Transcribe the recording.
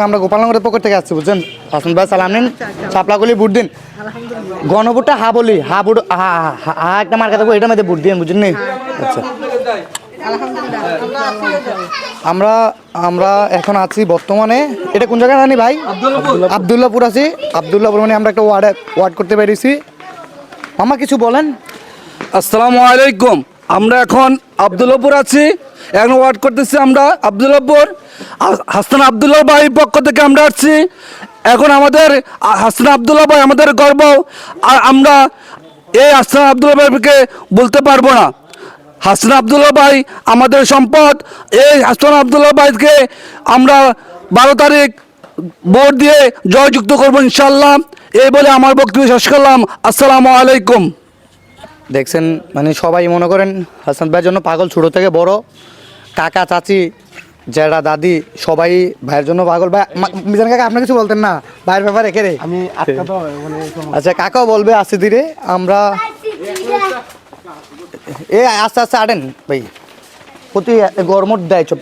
আমরা গোপালনগরের পক্ষ থেকে আসছি বুঝছেন। হাসান ভাই সালাম নিন, চাপলাগুলি বুট দিন। গণভোটটা হা বলি, হা বুট হা হা একটা মার্কা দেবো, এটা মধ্যে বুট দিন বুঝছেন নি। আচ্ছা আমরা আমরা এখন আছি বর্তমানে, এটা কোন জায়গায় জানি ভাই? আবদুল্লাপুর আছি। আবদুল্লাপুর মানে আমরা একটা ওয়ার্ড করতে পেরেছি। মামা কিছু বলেন। আসসালামু আলাইকুম। আমরা এখন আবদুল্লাপুর আছি, এখন ওয়ার্ড করতেছি আমরা আবদুল্লাপুর। হাসান আবদুল্লাহ ভাইয়ের পক্ষ থেকে আমরা আসছি। এখন আমাদের হাসান আবদুল্লাহ ভাই আমাদের গর্ব, আর আমরা এই হাসান আবদুল্লাহ ভাইকে বলতে পারবো না। হাসান আবদুল্লাহ ভাই আমাদের সম্পদ। এই হাসান আবদুল্লাহ ভাইকে আমরা 12 তারিখ ভোট দিয়ে জয়যুক্ত করবো ইনশাল্লাহ। এই বলে আমার বক্তব্য শেষ করলাম। আসসালামু আলাইকুম। দেখছেন মানে সবাই মনে করেন হাসান ভাইয়ের জন্য পাগল, ছোটো থেকে বড়, কাকা চাচি জেঠা দাদি সবাই ভাইয়ের জন্য পাগল। ভাই মিজান কাকা আপনি কিছু বলতেন না ভাইয়ের ব্যাপারে? একে রে আমি আচ্ছা কাকাও বলবে আস্তে ধীরে। আমরা এ আস্তে আস্তে আটেন ভাই, প্রতি গরমট দেয় চপ।